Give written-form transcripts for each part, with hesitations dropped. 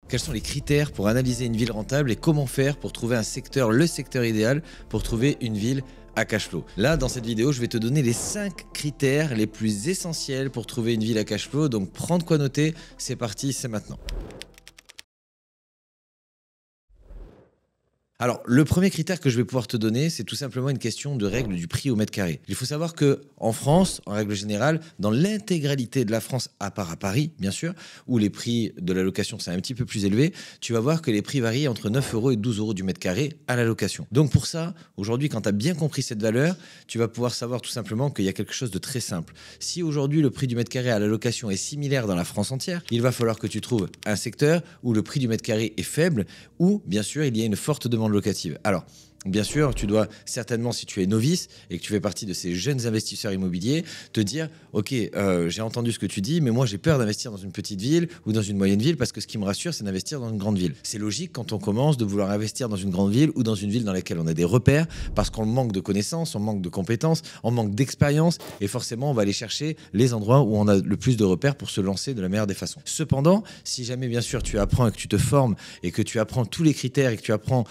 Quels sont les critères pour analyser une ville rentable et comment faire pour trouver un secteur, le secteur idéal pour trouver une ville à cash flow? Là, dans cette vidéo, je vais te donner les 5 critères les plus essentiels pour trouver une ville à cash flow. Donc, prends de quoi noter. C'est parti, c'est maintenant. Alors, le premier critère que je vais pouvoir te donner, c'est tout simplement une question de règle du prix au mètre carré. Il faut savoir que en France, en règle générale, dans l'intégralité de la France, à part à Paris, bien sûr, où les prix de la location sont un petit peu plus élevés, tu vas voir que les prix varient entre 9 € et 12 € du mètre carré à la location. Donc pour ça, aujourd'hui, quand tu as bien compris cette valeur, tu vas pouvoir savoir tout simplement qu'il y a quelque chose de très simple. Si aujourd'hui, le prix du mètre carré à la location est similaire dans la France entière, il va falloir que tu trouves un secteur où le prix du mètre carré est faible, où, bien sûr, il y a une forte demande locative. Alors, bien sûr, tu dois certainement, si tu es novice et que tu fais partie de ces jeunes investisseurs immobiliers, te dire « Ok, j'ai entendu ce que tu dis, mais moi j'ai peur d'investir dans une petite ville ou dans une moyenne ville parce que ce qui me rassure, c'est d'investir dans une grande ville. » C'est logique quand on commence de vouloir investir dans une grande ville ou dans une ville dans laquelle on a des repères parce qu'on manque de connaissances, on manque de compétences, on manque d'expérience et forcément on va aller chercher les endroits où on a le plus de repères pour se lancer de la meilleure des façons. Cependant, si jamais bien sûr tu apprends et que tu te formes et que tu apprends tous les critères et que tu apprends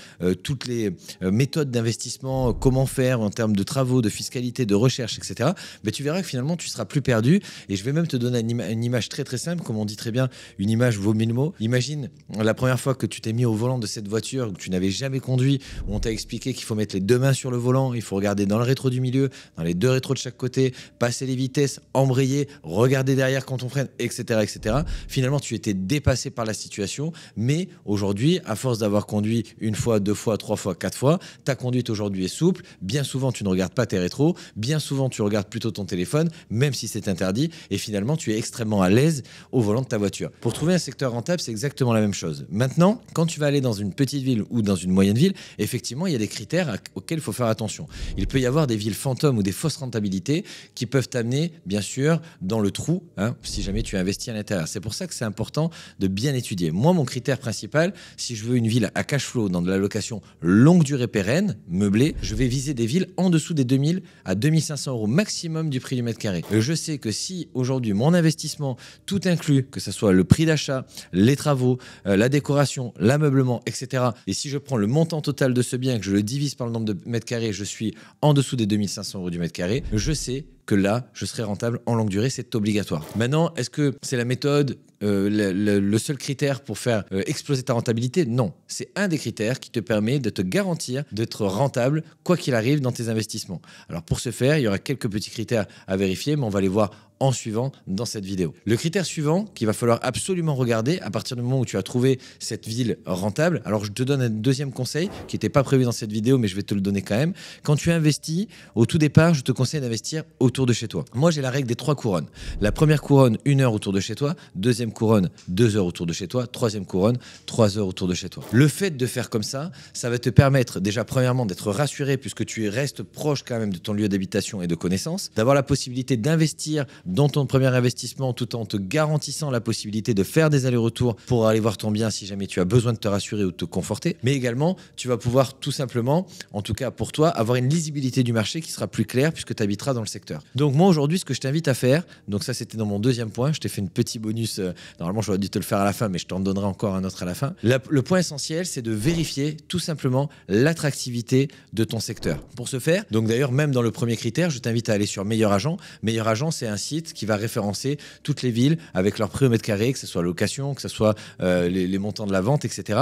toutes les méthodes d'investissement, comment faire en termes de travaux, de fiscalité, de recherche, etc., ben tu verras que finalement, tu seras plus perdu. Et je vais même te donner une image très très simple, comme on dit très bien, une image vaut 1000 mots. Imagine la première fois que tu t'es mis au volant de cette voiture, que tu n'avais jamais conduit, où on t'a expliqué qu'il faut mettre les deux mains sur le volant, il faut regarder dans le rétro du milieu, dans les deux rétros de chaque côté, passer les vitesses, embrayer, regarder derrière quand on freine, etc., etc. Finalement, tu étais dépassé par la situation, mais aujourd'hui, à force d'avoir conduit une fois, deux fois, trois fois, quatre fois, ta conduite aujourd'hui est souple, bien souvent tu ne regardes pas tes rétros, bien souvent tu regardes plutôt ton téléphone, même si c'est interdit, et finalement tu es extrêmement à l'aise au volant de ta voiture. Pour trouver un secteur rentable, c'est exactement la même chose. Maintenant, quand tu vas aller dans une petite ville ou dans une moyenne ville, effectivement il y a des critères auxquels il faut faire attention. Il peut y avoir des villes fantômes ou des fausses rentabilités qui peuvent t'amener, bien sûr, dans le trou, si jamais tu investis à l'intérieur. C'est pour ça que c'est important de bien étudier. Moi, mon critère principal, si je veux une ville à cash flow dans de la location longue durée pérenne, meublé, je vais viser des villes en dessous des 2000 à 2500 € maximum du prix du mètre carré. Je sais que si aujourd'hui mon investissement, tout inclus, que ce soit le prix d'achat, les travaux, la décoration, l'ameublement, etc. Et si je prends le montant total de ce bien et que je le divise par le nombre de mètres carrés, je suis en dessous des 2500 € du mètre carré, je sais que là, je serai rentable en longue durée, c'est obligatoire. Maintenant, est-ce que c'est la méthode, le seul critère pour faire exploser ta rentabilité? Non, c'est un des critères qui te permet de te garantir d'être rentable, quoi qu'il arrive dans tes investissements. Alors pour ce faire, il y aura quelques petits critères à vérifier, mais on va les voir en suivant dans cette vidéo. Le critère suivant qu'il va falloir absolument regarder à partir du moment où tu as trouvé cette ville rentable, alors je te donne un deuxième conseil qui n'était pas prévu dans cette vidéo, mais je vais te le donner quand même. Quand tu investis, au tout départ, je te conseille d'investir autour de chez toi. Moi, j'ai la règle des 3 couronnes. La première couronne, 1 heure autour de chez toi. Deuxième couronne, 2 heures autour de chez toi. Troisième couronne, 3 heures autour de chez toi. Le fait de faire comme ça va te permettre déjà premièrement d'être rassuré puisque tu restes proche quand même de ton lieu d'habitation et de connaissance, d'avoir la possibilité d'investir dans ton premier investissement tout en te garantissant la possibilité de faire des allers-retours pour aller voir ton bien si jamais tu as besoin de te rassurer ou de te conforter. Mais également, tu vas pouvoir tout simplement, en tout cas pour toi, avoir une lisibilité du marché qui sera plus claire puisque tu habiteras dans le secteur. Donc moi aujourd'hui, ce que je t'invite à faire, donc ça c'était dans mon deuxième point, je t'ai fait une petit bonus, normalement j'aurais dû te le faire à la fin, mais je t'en donnerai encore un autre à la fin. Le point essentiel, c'est de vérifier tout simplement l'attractivité de ton secteur. Pour ce faire, donc d'ailleurs même dans le premier critère, je t'invite à aller sur Meilleur Agent. Meilleur Agent, c'est un site qui va référencer toutes les villes avec leur prix au mètre carré, que ce soit location, que ce soit les montants de la vente, etc.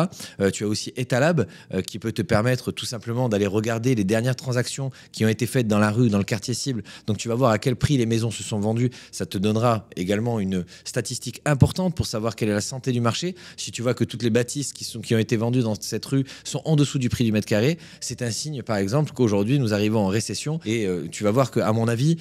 Tu as aussi Etalab qui peut te permettre tout simplement d'aller regarder les dernières transactions qui ont été faites dans la rue, dans le quartier cible. Donc tu vas voir à quel prix les maisons se sont vendues. Ça te donnera également une statistique importante pour savoir quelle est la santé du marché. Si tu vois que toutes les bâtisses qui ont été vendues dans cette rue sont en dessous du prix du mètre carré, c'est un signe par exemple qu'aujourd'hui nous arrivons en récession et tu vas voir qu'à mon avis,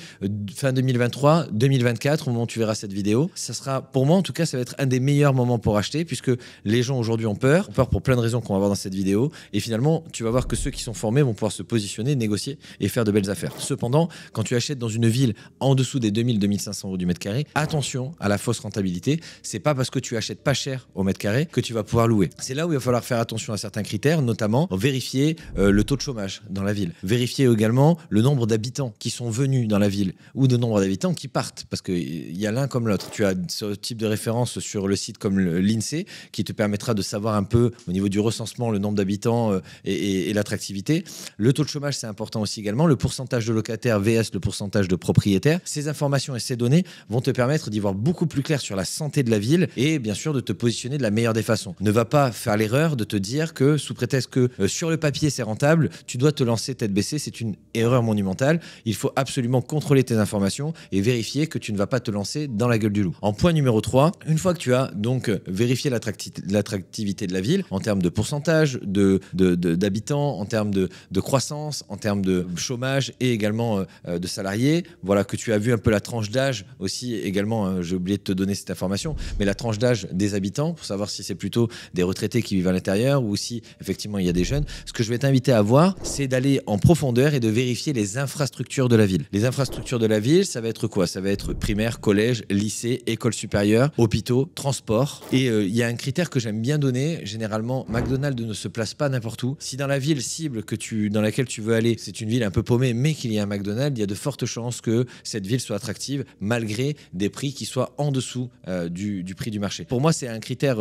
fin 2023, 2024, au moment où tu verras cette vidéo, ça sera, pour moi en tout cas, ça va être un des meilleurs moments pour acheter puisque les gens aujourd'hui ont peur pour plein de raisons qu'on va voir dans cette vidéo et finalement tu vas voir que ceux qui sont formés vont pouvoir se positionner, négocier et faire de belles affaires. Cependant, quand tu achètes dans une ville en dessous des 2000-2500 € du mètre carré, attention à la fausse rentabilité c'est pas parce que tu achètes pas cher au mètre carré que tu vas pouvoir louer. C'est là où il va falloir faire attention à certains critères, notamment vérifier le taux de chômage dans la ville. Vérifier également le nombre d'habitants qui sont venus dans la ville ou le nombre d'habitants qui partent, parce qu'il y a l'un comme l'autre. Tu as ce type de référence sur le site comme l'INSEE qui te permettra de savoir un peu au niveau du recensement le nombre d'habitants et l'attractivité. Le taux de chômage, c'est important aussi également. Le pourcentage de locataires vs le pourcentage de propriétaires. Ces informations et ces données vont te permettre d'y voir beaucoup plus clair sur la santé de la ville et bien sûr de te positionner de la meilleure des façons. Ne va pas faire l'erreur de te dire que sous prétexte que sur le papier c'est rentable, tu dois te lancer tête baissée. C'est une erreur monumentale. Il faut absolument contrôler tes informations et vérifier que tu ne vas pas te lancer dans la gueule du loup. En point numéro 3, une fois que tu as donc vérifié l'attractivité de la ville en termes de pourcentage d'habitants, en termes de croissance, en termes de chômage et également de salariés, voilà, que tu as vu un peu la tranche d'âge aussi également, j'ai oublié de te donner cette information, mais la tranche d'âge des habitants pour savoir si c'est plutôt des retraités qui vivent à l'intérieur ou si effectivement il y a des jeunes. Ce que je vais t'inviter à voir, c'est d'aller en profondeur et de vérifier les infrastructures de la ville. Les infrastructures de la ville, ça va être quoi? Ça va être primaire, collège, lycée, école supérieure, hôpitaux, transport. Et il y a un critère que j'aime bien donner. Généralement, McDonald's ne se place pas n'importe où. Si dans la ville cible dans laquelle tu veux aller, c'est une ville un peu paumée, mais qu'il y ait un McDonald's, il y a de fortes chances que cette ville soit attractive malgré des prix qui soient en dessous du prix du marché. Pour moi, c'est un critère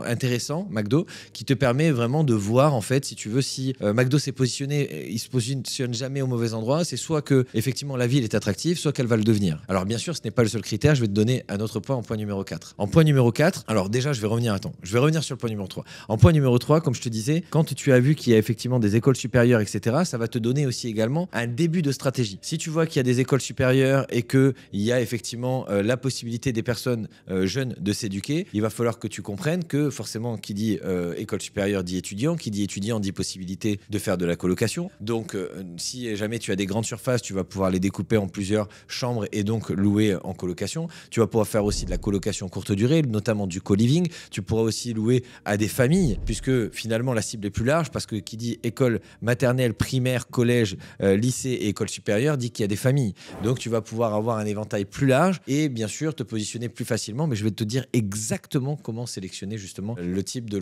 intéressant, McDo, qui te permet vraiment de voir, en fait, si tu veux, si McDo s'est positionné, il se positionne jamais au mauvais endroit. C'est soit que effectivement la ville est attractive, soit qu'elle va le devenir. Alors bien sûr, ce n'est pas le seul critère. Je vais te donner un autre point en point numéro 4. En point numéro 4, alors déjà, je vais revenir sur le point numéro 3. En point numéro 3, comme je te disais, quand tu as vu qu'il y a effectivement des écoles supérieures, etc., ça va te donner aussi également un début de stratégie. Si tu vois qu'il y a des écoles supérieures et qu'il y a effectivement la possibilité des personnes jeunes de s'éduquer, il va falloir que tu comprennes que forcément, qui dit école supérieure dit étudiant, qui dit étudiant dit possibilité de faire de la colocation. Donc, si jamais tu as des grandes surfaces, tu vas pouvoir les découper en plusieurs chambres et donc louer en colocation. Tu vas pouvoir faire aussi de la colocation courte durée, notamment du co-living. Tu pourras aussi louer à des familles, puisque finalement la cible est plus large, parce que qui dit école maternelle, primaire, collège, lycée et école supérieure dit qu'il y a des familles. Donc tu vas pouvoir avoir un éventail plus large et bien sûr te positionner plus facilement, mais je vais te dire exactement comment sélectionner justement le type de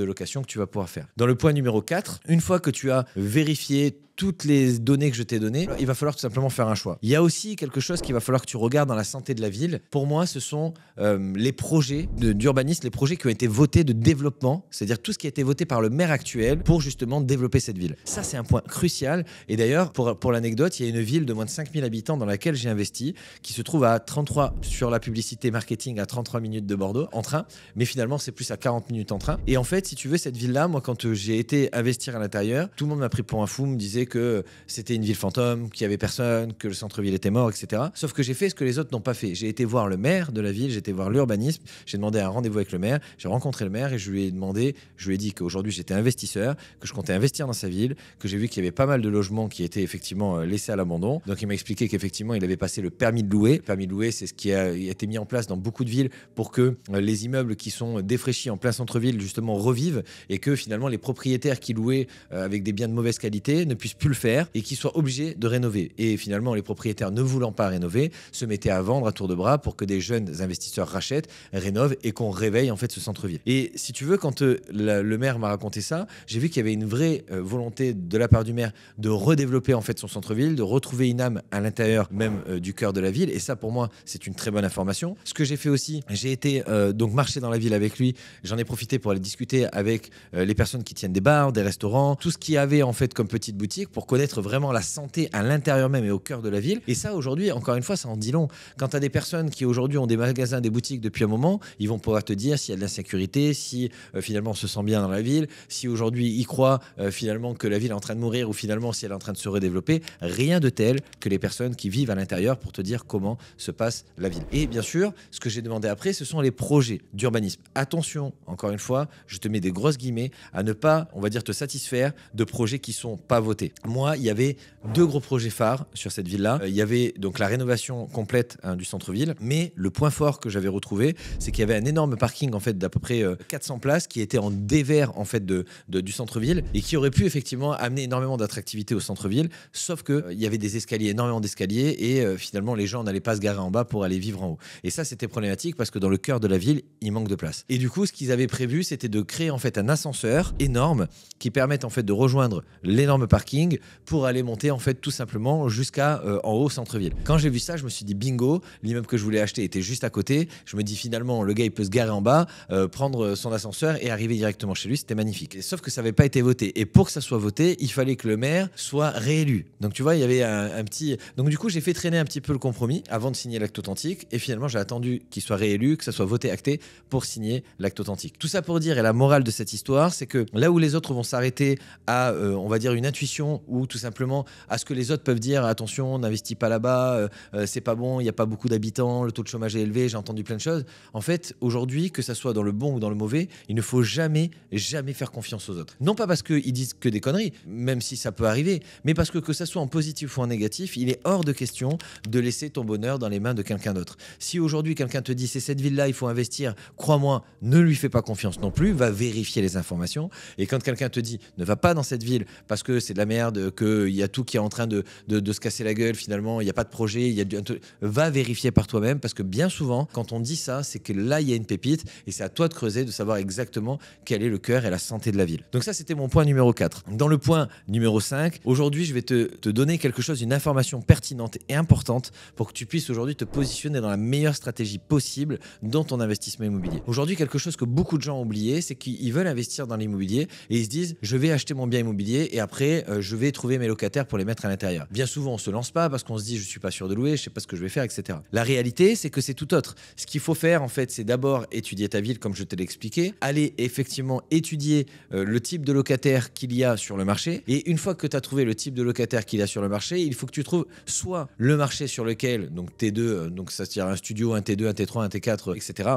location que tu vas pouvoir faire. Dans le point numéro 4, une fois que tu as vérifié toutes les données que je t'ai données, il va falloir tout simplement faire un choix. Il y a aussi quelque chose qu'il va falloir que tu regardes dans la santé de la ville. Pour moi, ce sont les projets d'urbanisme, les projets qui ont été votés de développement, c'est-à-dire tout ce qui a été voté par le maire actuel pour justement développer cette ville. Ça, c'est un point crucial. Et d'ailleurs, pour l'anecdote, il y a une ville de moins de 5000 habitants dans laquelle j'ai investi, qui se trouve à 33 sur la publicité marketing, à 33 minutes de Bordeaux en train, mais finalement, c'est plus à 40 minutes en train. Et en fait, si tu veux, cette ville-là, moi, quand j'ai été investir à l'intérieur, tout le monde m'a pris pour un fou, me disait que c'était une ville fantôme, qu'il n'y avait personne, que le centre-ville était mort, etc. Sauf que j'ai fait ce que les autres n'ont pas fait. J'ai été voir le maire de la ville, j'ai été voir l'urbanisme, j'ai demandé un rendez-vous avec le maire, j'ai rencontré le maire et je lui ai dit qu'aujourd'hui j'étais investisseur, que je comptais investir dans sa ville, que j'ai vu qu'il y avait pas mal de logements qui étaient effectivement laissés à l'abandon. Donc il m'a expliqué qu'effectivement il avait passé le permis de louer. Le permis de louer, c'est ce qui a été mis en place dans beaucoup de villes pour que les immeubles qui sont défraîchis en plein centre-ville justement revivent et que finalement les propriétaires qui louaient avec des biens de mauvaise qualité ne puissent plus le faire et qui soient obligés de rénover. Et finalement, les propriétaires ne voulant pas rénover, se mettaient à vendre à tour de bras pour que des jeunes investisseurs rachètent, rénovent et qu'on réveille en fait ce centre-ville. Et si tu veux, quand le maire m'a raconté ça, j'ai vu qu'il y avait une vraie volonté de la part du maire de redévelopper en fait son centre-ville, de retrouver une âme à l'intérieur même du cœur de la ville. Et ça, pour moi, c'est une très bonne information. Ce que j'ai fait aussi, j'ai été donc marcher dans la ville avec lui. J'en ai profité pour aller discuter avec les personnes qui tiennent des bars, des restaurants, tout ce qu'il y avait en fait comme petite boutique pour connaître vraiment la santé à l'intérieur même et au cœur de la ville. Et ça, aujourd'hui, encore une fois, ça en dit long. Quand tu as des personnes qui aujourd'hui ont des magasins, des boutiques depuis un moment, ils vont pouvoir te dire s'il y a de l'insécurité, si finalement on se sent bien dans la ville, si aujourd'hui ils croient finalement que la ville est en train de mourir ou finalement si elle est en train de se redévelopper. Rien de tel que les personnes qui vivent à l'intérieur pour te dire comment se passe la ville. Et bien sûr, ce que j'ai demandé après, ce sont les projets d'urbanisme. Attention, encore une fois, je te mets des grosses guillemets à ne pas, on va dire, te satisfaire de projets qui sont pas votés. Moi, il y avait deux gros projets phares sur cette ville-là. Il y avait donc la rénovation complète du centre-ville, mais le point fort que j'avais retrouvé, c'est qu'il y avait un énorme parking en fait d'à peu près 400 places qui était en dévers en fait du centre-ville et qui aurait pu effectivement amener énormément d'attractivité au centre-ville, sauf que il y avait des escaliers, énormément d'escaliers et finalement les gens n'allaient pas se garer en bas pour aller vivre en haut. Et ça, c'était problématique parce que dans le cœur de la ville, il manque de place. Et du coup, ce qu'ils avaient prévu, c'était de créer en fait un ascenseur énorme qui permette en fait de rejoindre l'énorme parking pour aller monter en fait tout simplement jusqu'à en haut centre-ville. Quand j'ai vu ça, je me suis dit bingo, l'immeuble que je voulais acheter était juste à côté. Je me dis finalement le gars il peut se garer en bas, prendre son ascenseur et arriver directement chez lui, c'était magnifique. Et sauf que ça n'avait pas été voté et pour que ça soit voté, il fallait que le maire soit réélu. Donc tu vois, il y avait un petit donc du coup, j'ai fait traîner un petit peu le compromis avant de signer l'acte authentique et finalement, j'ai attendu qu'il soit réélu, que ça soit voté acté pour signer l'acte authentique. Tout ça pour dire et la morale de cette histoire, c'est que là où les autres vont s'arrêter à on va dire une intuition ou tout simplement à ce que les autres peuvent dire attention, n'investis pas là-bas, c'est pas bon, il n'y a pas beaucoup d'habitants, le taux de chômage est élevé, j'ai entendu plein de choses. En fait, aujourd'hui, que ça soit dans le bon ou dans le mauvais, il ne faut jamais faire confiance aux autres. Non pas parce qu'ils disent que des conneries, même si ça peut arriver, mais parce que ça soit en positif ou en négatif, il est hors de question de laisser ton bonheur dans les mains de quelqu'un d'autre. Si aujourd'hui quelqu'un te dit c'est cette ville-là, il faut investir, crois-moi, ne lui fais pas confiance non plus, va vérifier les informations. Et quand quelqu'un te dit ne va pas dans cette ville parce que c'est de la merde, qu'il y a tout qui est en train de se casser la gueule finalement, il n'y a pas de projet, va vérifier par toi-même parce que bien souvent, quand on dit ça, c'est que là, il y a une pépite et c'est à toi de creuser, de savoir exactement quel est le cœur et la santé de la ville. Donc ça, c'était mon point numéro 4. Dans le point numéro 5, aujourd'hui, je vais te donner quelque chose, une information pertinente et importante pour que tu puisses aujourd'hui te positionner dans la meilleure stratégie possible dans ton investissement immobilier. Aujourd'hui, quelque chose que beaucoup de gens ont oublié, c'est qu'ils veulent investir dans l'immobilier et ils se disent je vais acheter mon bien immobilier et après je vais trouver mes locataires pour les mettre à l'intérieur. Bien souvent, on se lance pas parce qu'on se dit je suis pas sûr de louer, je sais pas ce que je vais faire, etc. La réalité, c'est que c'est tout autre. Ce qu'il faut faire en fait, c'est d'abord étudier ta ville comme je te l'ai expliqué, aller effectivement étudier le type de locataire qu'il y a sur le marché et une fois que tu as trouvé le type de locataire qu'il y a sur le marché, il faut que tu trouves soit le marché sur lequel, donc T2, donc ça c'est-à-dire un studio, un T2, un T3, un T4, etc.,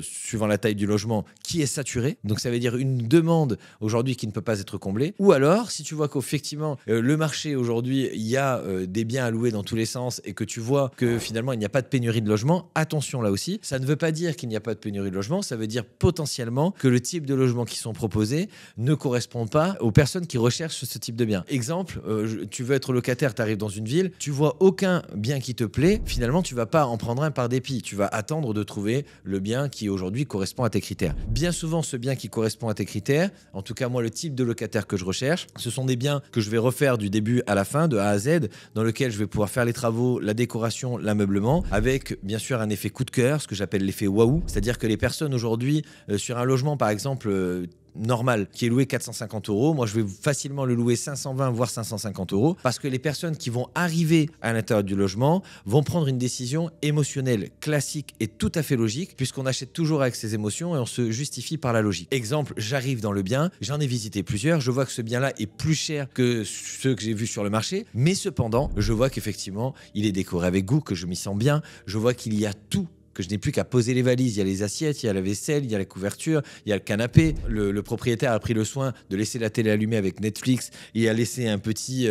suivant la taille du logement, qui est saturé. Donc ça veut dire une demande aujourd'hui qui ne peut pas être comblée. Ou alors, si tu vois qu'effectivement le marché aujourd'hui, il y a des biens à louer dans tous les sens et que tu vois que finalement il n'y a pas de pénurie de logement, attention là aussi, ça ne veut pas dire qu'il n'y a pas de pénurie de logement, ça veut dire potentiellement que le type de logements qui sont proposés ne correspond pas aux personnes qui recherchent ce type de bien. Exemple, tu veux être locataire, tu arrives dans une ville, tu vois aucun bien qui te plaît, finalement tu vas pas en prendre un par dépit, tu vas attendre de trouver le bien qui aujourd'hui correspond à tes critères. Bien souvent ce bien qui correspond à tes critères, en tout cas moi le type de locataire que je recherche, ce sont des biens que je vais refaire du début à la fin, de A à Z, dans lequel je vais pouvoir faire les travaux, la décoration, l'ameublement, avec bien sûr un effet coup de cœur, ce que j'appelle l'effet waouh, c'est-à-dire que les personnes aujourd'hui sur un logement par exemple normal qui est loué 450 €, moi je vais facilement le louer 520 voire 550 € parce que les personnes qui vont arriver à l'intérieur du logement vont prendre une décision émotionnelle classique et tout à fait logique puisqu'on achète toujours avec ses émotions et on se justifie par la logique. Exemple, j'arrive dans le bien, j'en ai visité plusieurs, je vois que ce bien-là est plus cher que ceux que j'ai vus sur le marché, mais cependant, je vois qu'effectivement, il est décoré avec goût, que je m'y sens bien, je vois qu'il y a tout, que je n'ai plus qu'à poser les valises. Il y a les assiettes, il y a la vaisselle, il y a la couverture, il y a le canapé. Le propriétaire a pris le soin de laisser la télé allumée avec Netflix et a laissé un petit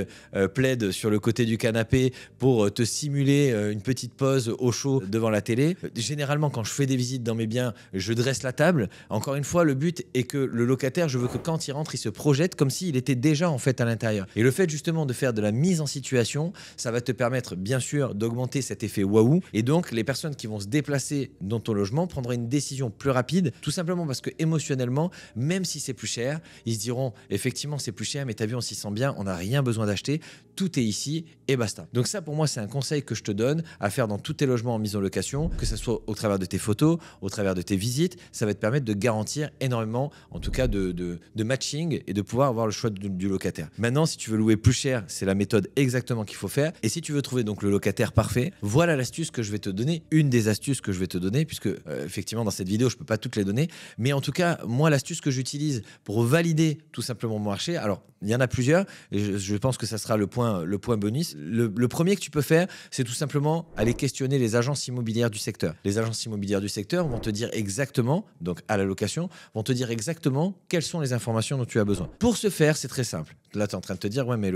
plaid sur le côté du canapé pour te simuler une petite pause au chaud devant la télé. Généralement, quand je fais des visites dans mes biens, je dresse la table. Encore une fois, le but est que le locataire, je veux que quand il rentre, il se projette comme s'il était déjà en fait à l'intérieur. Et le fait justement de faire de la mise en situation, ça va te permettre bien sûr d'augmenter cet effet waouh. Et donc, les personnes qui vont se déplacer dans ton logement prendront une décision plus rapide, tout simplement parce que émotionnellement, même si c'est plus cher, ils se diront effectivement c'est plus cher, mais t'as vu, on s'y sent bien, on n'a rien besoin d'acheter, tout est ici et basta. Donc ça pour moi c'est un conseil que je te donne à faire dans tous tes logements en mise en location, que ce soit au travers de tes photos, au travers de tes visites, ça va te permettre de garantir énormément, en tout cas de matching et de pouvoir avoir le choix du locataire. Maintenant, si tu veux louer plus cher, c'est la méthode exactement qu'il faut faire. Et si tu veux trouver donc le locataire parfait, voilà l'astuce que je vais te donner, une des astuces que je vais te donner, puisque effectivement dans cette vidéo je peux pas toutes les donner, mais en tout cas moi l'astuce que j'utilise pour valider tout simplement mon marché, alors il y en a plusieurs. Et je pense que ça sera le point bonus. Le premier que tu peux faire, c'est tout simplement aller questionner les agences immobilières du secteur. Les agences immobilières du secteur vont te dire exactement, donc à la location, vont te dire exactement quelles sont les informations dont tu as besoin. Pour ce faire, c'est très simple. Là, tu es en train de te dire, ouais, mais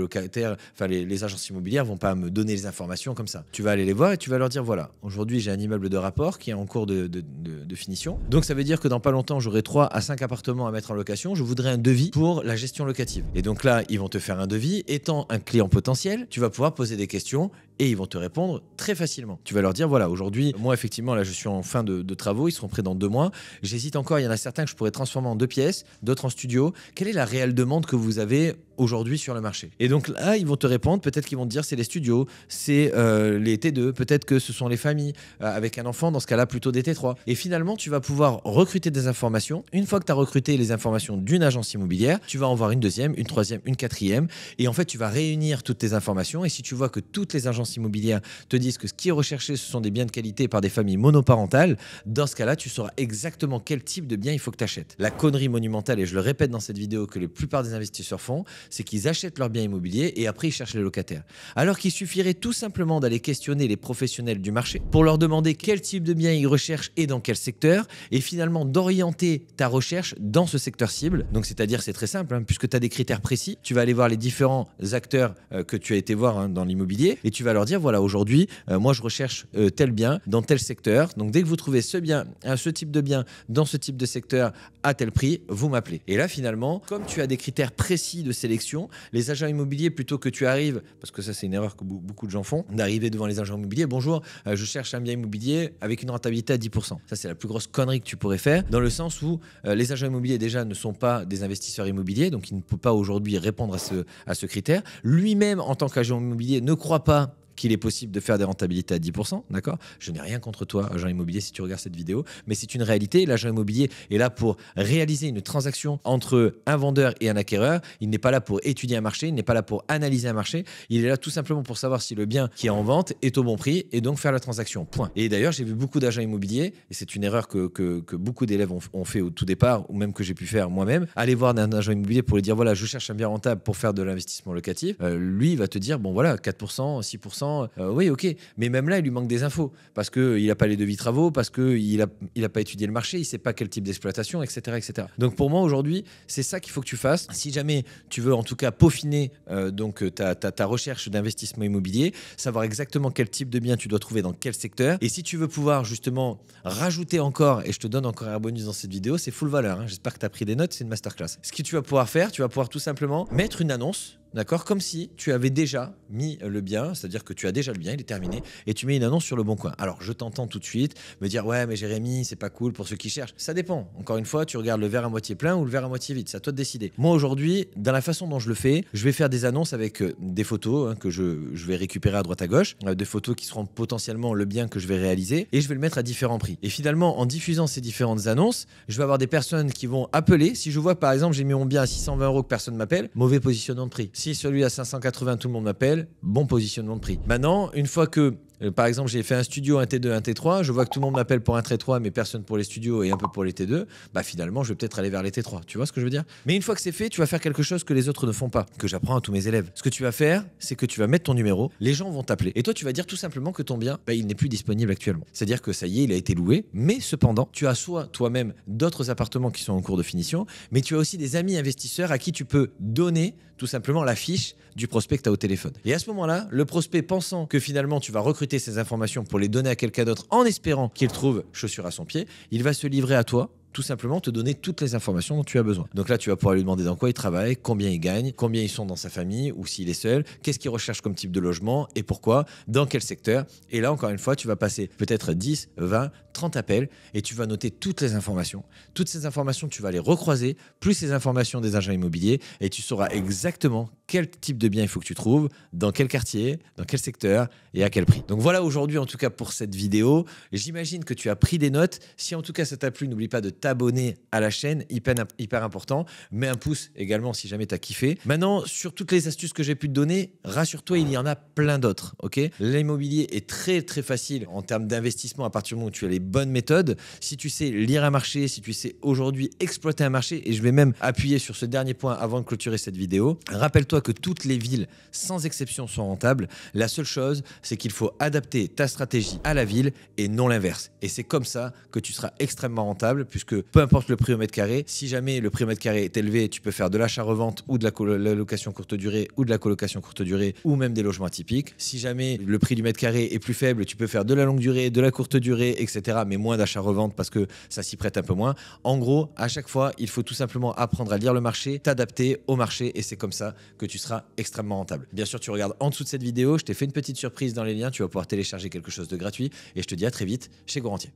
les agences immobilières vont pas me donner les informations comme ça. Tu vas aller les voir et tu vas leur dire, voilà, aujourd'hui, j'ai un immeuble de rapport qui est en cours de finition. Donc, ça veut dire que dans pas longtemps, j'aurai 3 à 5 appartements à mettre en location. Je voudrais un devis pour la gestion locative. Et donc là, ils vont te faire un devis. Étant un client potentiel, tu vas pouvoir poser des questions et ils vont te répondre très facilement. Tu vas leur dire, voilà, aujourd'hui, moi, effectivement, là, je suis en fin de travaux. Ils seront prêts dans 2 mois. J'hésite encore. Il y en a certains que je pourrais transformer en 2 pièces, d'autres en studio. Quelle est la réelle demande que vous avez aujourd'hui sur le marché? Et donc là, ils vont te répondre. Peut-être qu'ils vont te dire, c'est les studios, c'est les T2. Peut-être que ce sont les familles avec un enfant. Dans ce cas-là, plutôt des T3. Et finalement, tu vas pouvoir recruter des informations. Une fois que tu as recruté les informations d'une agence immobilière, tu vas en voir une deuxième, une troisième, une quatrième. Et en fait, tu vas réunir toutes tes informations. Et si tu vois que toutes les agences immobilières te disent que ce qui est recherché, ce sont des biens de qualité par des familles monoparentales, dans ce cas-là, tu sauras exactement quel type de bien il faut que tu achètes. La connerie monumentale, et je le répète dans cette vidéo, que la plupart des investisseurs font, c'est qu'ils achètent leurs biens immobiliers et après ils cherchent les locataires. Alors qu'il suffirait tout simplement d'aller questionner les professionnels du marché pour leur demander quel type de bien ils recherchent et dans quel secteur, et finalement d'orienter ta recherche dans ce secteur cible. Donc c'est-à-dire, c'est très simple, hein, puisque tu as des critères précis, tu vas aller voir les différents acteurs que tu as été voir dans l'immobilier et tu vas leur dire, voilà, aujourd'hui, moi je recherche tel bien dans tel secteur. Donc dès que vous trouvez ce bien, ce type de bien dans ce type de secteur à tel prix, vous m'appelez. Et là finalement, comme tu as des critères précis de sélection, les agents immobiliers, plutôt que tu arrives, parce que ça c'est une erreur que beaucoup de gens font, d'arriver devant les agents immobiliers, bonjour, je cherche un bien immobilier avec une rentabilité à 10%. Ça c'est la plus grosse connerie que tu pourrais faire, dans le sens où les agents immobiliers déjà ne sont pas des investisseurs immobiliers, donc il ne peut pas aujourd'hui répondre à ce critère. Lui-même, en tant qu'agent immobilier, ne croit pas qu'il est possible de faire des rentabilités à 10%, d'accord? Je n'ai rien contre toi, agent immobilier, si tu regardes cette vidéo, mais c'est une réalité. L'agent immobilier est là pour réaliser une transaction entre un vendeur et un acquéreur. Il n'est pas là pour étudier un marché, il n'est pas là pour analyser un marché. Il est là tout simplement pour savoir si le bien qui est en vente est au bon prix et donc faire la transaction, point. Et d'ailleurs, j'ai vu beaucoup d'agents immobiliers, et c'est une erreur que beaucoup d'élèves ont fait au tout départ, ou même que j'ai pu faire moi-même, aller voir un agent immobilier pour lui dire, voilà, je cherche un bien rentable pour faire de l'investissement locatif. Lui, il va te dire, bon voilà, 4%, 6%, oui, ok. Mais même là, il lui manque des infos parce qu'il n'a pas les devis travaux, parce qu'il n'a pas étudié le marché, il ne sait pas quel type d'exploitation, etc., etc. Donc pour moi, aujourd'hui, c'est ça qu'il faut que tu fasses. Si jamais tu veux en tout cas peaufiner ta recherche d'investissement immobilier, savoir exactement quel type de bien tu dois trouver dans quel secteur. Et si tu veux pouvoir justement rajouter encore, et je te donne encore un bonus dans cette vidéo, c'est full valeur, hein. J'espère que tu as pris des notes, c'est une masterclass. Ce que tu vas pouvoir faire, tu vas pouvoir tout simplement mettre une annonce. D'accord, comme si tu avais déjà mis le bien, c'est-à-dire que tu as déjà le bien, il est terminé, et tu mets une annonce sur le Bon Coin. Alors, je t'entends tout de suite me dire, ouais, mais Jérémy, c'est pas cool pour ceux qui cherchent. Ça dépend. Encore une fois, tu regardes le verre à moitié plein ou le verre à moitié vide. C'est à toi de décider. Moi, aujourd'hui, dans la façon dont je le fais, je vais faire des annonces avec des photos que je vais récupérer à droite à gauche, des photos qui seront potentiellement le bien que je vais réaliser, et je vais le mettre à différents prix. Et finalement, en diffusant ces différentes annonces, je vais avoir des personnes qui vont appeler. Si je vois que, par exemple, j'ai mis mon bien à 620 € que personne m'appelle, mauvais positionnement de prix. Si celui à 580, tout le monde m'appelle, bon positionnement de prix. Maintenant, une fois que par exemple, j'ai fait un studio, un T2, un T3, je vois que tout le monde m'appelle pour un T3, mais personne pour les studios et un peu pour les T2, bah finalement, je vais peut-être aller vers les T3. Tu vois ce que je veux dire? Mais une fois que c'est fait, tu vas faire quelque chose que les autres ne font pas, que j'apprends à tous mes élèves. Ce que tu vas faire, c'est que tu vas mettre ton numéro, les gens vont t'appeler. Et toi, tu vas dire tout simplement que ton bien, il n'est plus disponible actuellement. C'est-à-dire que ça y est, il a été loué, mais cependant, tu as soit toi-même d'autres appartements qui sont en cours de finition, mais tu as aussi des amis investisseurs à qui tu peux donner tout simplement la fiche du prospect que tu as au téléphone. Et à ce moment-là, le prospect, pensant que finalement tu vas recruter ces informations pour les donner à quelqu'un d'autre en espérant qu'il trouve chaussure à son pied, il va se livrer à toi, tout simplement te donner toutes les informations dont tu as besoin. Donc là, tu vas pouvoir lui demander dans quoi il travaille, combien il gagne, combien ils sont dans sa famille ou s'il est seul, qu'est-ce qu'il recherche comme type de logement et pourquoi, dans quel secteur. Et là, encore une fois, tu vas passer peut-être 10, 20, 30 appels et tu vas noter toutes les informations. Toutes ces informations, tu vas les recroiser, plus les informations des agents immobiliers et tu sauras exactement quel type de bien il faut que tu trouves, dans quel quartier, dans quel secteur et à quel prix. Donc voilà aujourd'hui en tout cas pour cette vidéo. J'imagine que tu as pris des notes. Si en tout cas ça t'a plu, n'oublie pas de t'abonner à la chaîne, hyper important. Mets un pouce également si jamais tu as kiffé. Maintenant, sur toutes les astuces que j'ai pu te donner, rassure-toi, il y en a plein d'autres. Ok, l'immobilier est très très facile en termes d'investissement à partir du moment où tu as les bonnes méthodes. Si tu sais lire un marché, si tu sais aujourd'hui exploiter un marché, et je vais même appuyer sur ce dernier point avant de clôturer cette vidéo, rappelle-toi que toutes les villes, sans exception, sont rentables. La seule chose, c'est qu'il faut adapter ta stratégie à la ville et non l'inverse. Et c'est comme ça que tu seras extrêmement rentable, puisque peu importe le prix au mètre carré, si jamais le prix au mètre carré est élevé, tu peux faire de l'achat-revente ou de la location courte durée ou de la colocation courte durée ou même des logements atypiques. Si jamais le prix du mètre carré est plus faible, tu peux faire de la longue durée, de la courte durée, etc. Mais moins d'achat-revente parce que ça s'y prête un peu moins. En gros, à chaque fois, il faut tout simplement apprendre à lire le marché, t'adapter au marché et c'est comme ça que tu seras extrêmement rentable. Bien sûr, tu regardes en dessous de cette vidéo, je t'ai fait une petite surprise dans les liens, tu vas pouvoir télécharger quelque chose de gratuit et je te dis à très vite chez Gourentier.